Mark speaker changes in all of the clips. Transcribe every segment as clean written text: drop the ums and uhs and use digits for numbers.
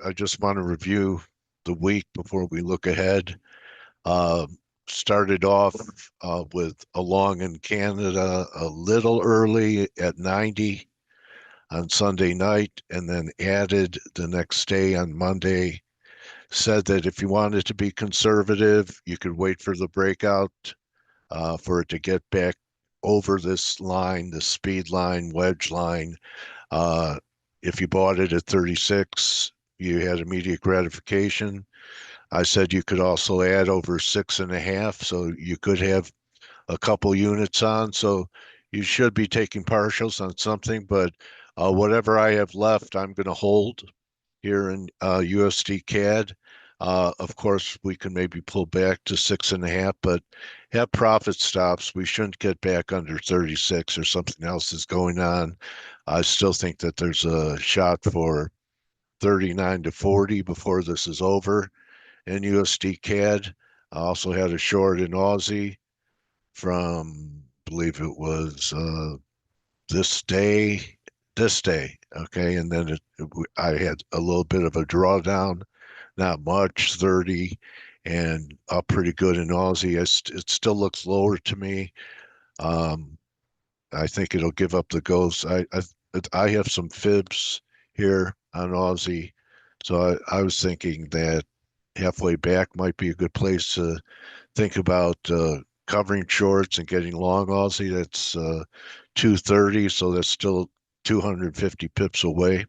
Speaker 1: I just want to review the week before we look ahead. Uh, Started off with a long in Canada a little early at 90 on Sunday night, and then added the next day on Monday. Said that if you wanted to be conservative, you could wait for the breakout for it to get back over this line, the speed line, wedge line. Uh, if you bought it at 36, you had immediate gratification. I said you could also add over 6.5, so you could have a couple units on. So you should be taking partials on something, but whatever I have left, I'm going to hold here in USD CAD. Of course, we can maybe pull back to 6.5, but have profit stops. We shouldn't get back under 36 or something else is going on. I still think that there's a shot for 39 to 40 before this is over in USD CAD. I also had a short in Aussie from, I believe it was this day, this day. Okay. And then I had a little bit of a drawdown, not much, 30, and up pretty good in Aussie. It still looks lower to me. Um, I think it'll give up the ghost. I have some fibs here on Aussie, so I was thinking that halfway back might be a good place to think about covering shorts and getting long Aussie. That's 230, so that's still 250 pips away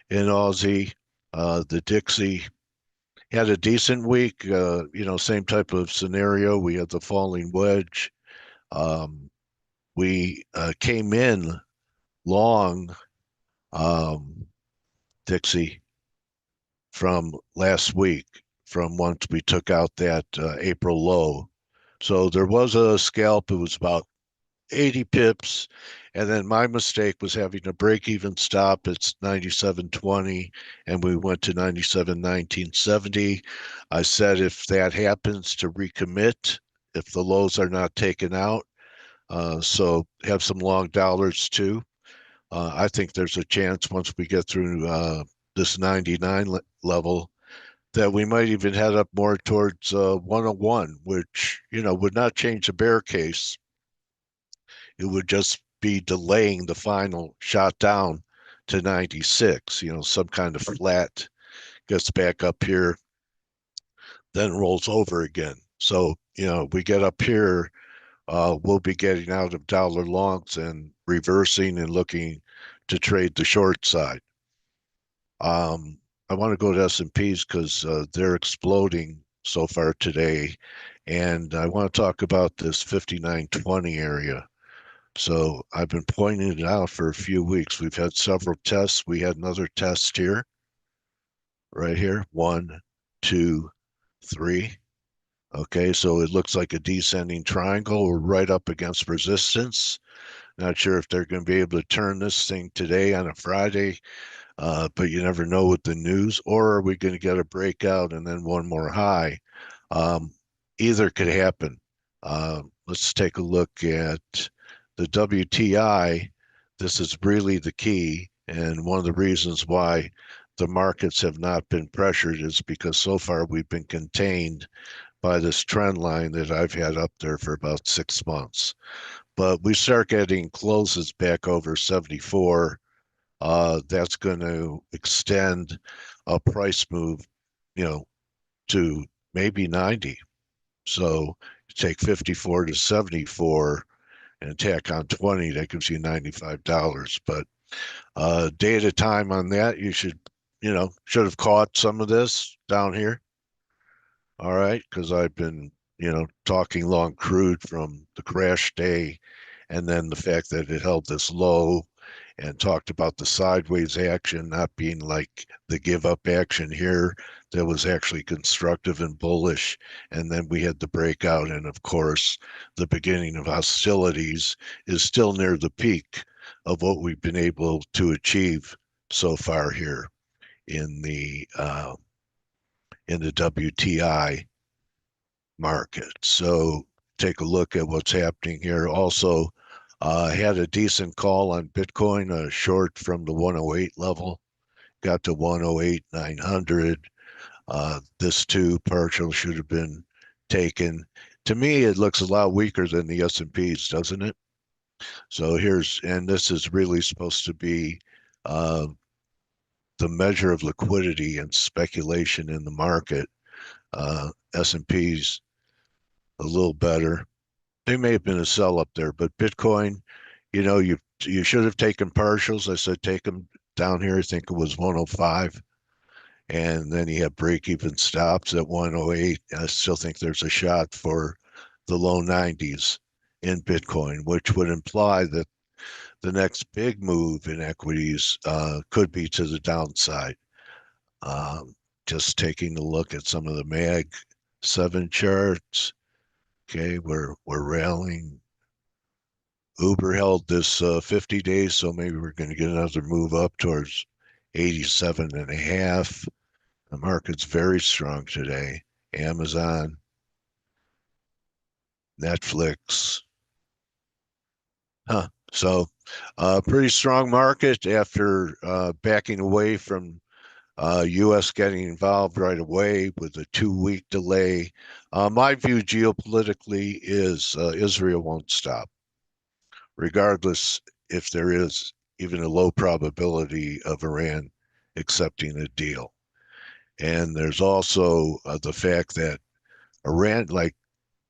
Speaker 1: in Aussie. The Dixie had a decent week. Same type of scenario. We had the falling wedge. Um, we came in long um, Dixie from last week, from once we took out that April low. So there was a scalp. It was about 80 pips. And then my mistake was having a break even stop. It's 97.20, and we went to 97.1970. I said if that happens to recommit, if the lows are not taken out. So have some long dollars too. I think there's a chance once we get through this 99 level that we might even head up more towards 101, which, would not change the bear case. It would just be delaying the final shot down to 96, some kind of flat gets back up here, then rolls over again. So, we get up here, we'll be getting out of dollar longs and reversing and looking to trade the short side. I want to go to S&Ps because they're exploding so far today. And I want to talk about this 5920 area. So I've been pointing it out for a few weeks. We've had several tests. We had another test here, right here. 1, 2, 3. Okay, so it looks like a descending triangle. We're right up against resistance. Not sure if they're going to be able to turn this thing today on a Friday, but you never know with the news. Or are we going to get a breakout and then one more high? Um, Either could happen. Let's take a look at the WTI. This is really the key. And one of the reasons why the markets have not been pressured is because so far we've been contained by this trend line that I've had up there for about 6 months. But we start getting closes back over 74. That's going to extend a price move, you know, to maybe 90. So you take 54 to 74 and tack on 20, that gives you $95. But day at a time on that, you should have caught some of this down here. All right, because I've been, talking long crude from the crash day, and then the fact that it held this low, and talked about the sideways action not being like the give up action here that was actually constructive and bullish. And then we had the breakout. And of course, the beginning of hostilities is still near the peak of what we've been able to achieve so far here in the WTI market. So take a look at what's happening here. Also, had a decent call on Bitcoin, a short from the 108 level got to 108,900. This too partial should have been taken. To me, it looks a lot weaker than the S&Ps, doesn't it? So and this is really supposed to be uh, the measure of liquidity and speculation in the market. S&Ps a little better. They may have been a sell up there, but Bitcoin, you should have taken partials. I said take them down here. I think it was 105, and then you have break-even stops at 108. I still think there's a shot for the low 90s in Bitcoin, which would imply that the next big move in equities could be to the downside. Um, just taking a look at some of the Mag 7 charts. Okay, we're railing. Uber held this 50 days, so maybe we're going to get another move up towards 87 and a half. The market's very strong today. Amazon, Netflix. Huh. So, pretty strong market after backing away from U.S. getting involved right away with a 2-week delay. My view geopolitically is Israel won't stop, regardless if there is even a low probability of Iran accepting a deal. And there's also the fact that Iran,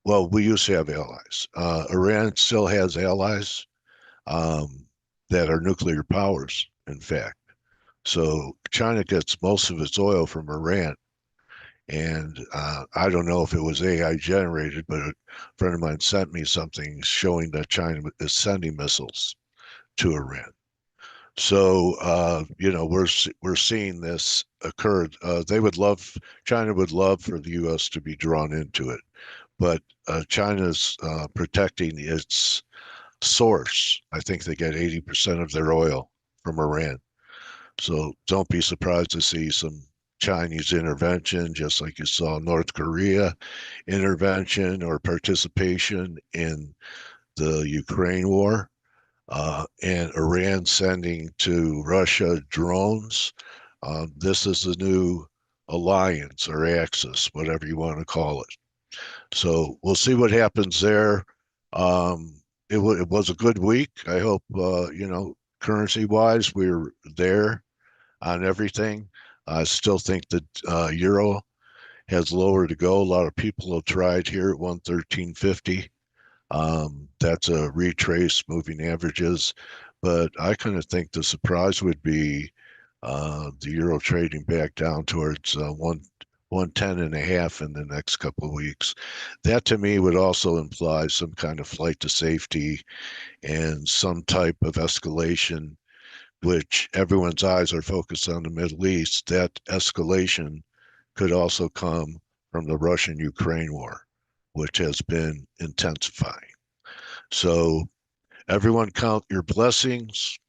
Speaker 1: well, we used to have allies. Iran still has allies um, that are nuclear powers, in fact. So China gets most of its oil from Iran. And I don't know if it was AI generated, but a friend of mine sent me something showing that China is sending missiles to Iran. So we're seeing this occur. China would love for the U.S. to be drawn into it, but China's protecting its source. I think they get 80% of their oil from Iran. So don't be surprised to see some Chinese intervention, just like you saw North Korea intervention or participation in the Ukraine war, and Iran sending to Russia drones. This is the new alliance or axis, whatever you want to call it. So we'll see what happens there. It was a good week. I hope, currency wise, we're there on everything. I still think that euro has lower to go. A lot of people have tried here at 113.50. That's a retrace moving averages, but I kind of think the surprise would be the euro trading back down towards 110 and a half in the next couple of weeks. That to me would also imply some kind of flight to safety and some type of escalation, which everyone's eyes are focused on the Middle East. That escalation could also come from the Russian-Ukraine war, which has been intensifying. So everyone count your blessings.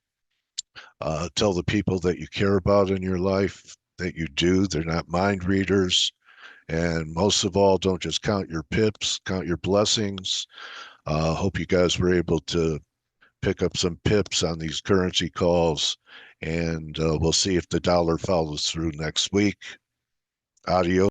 Speaker 1: Tell the people that you care about in your life that you do. They're not mind readers. And most of all, don't just count your pips, count your blessings. Hope you guys were able to pick up some pips on these currency calls. And we'll see if the dollar follows through next week. Adios.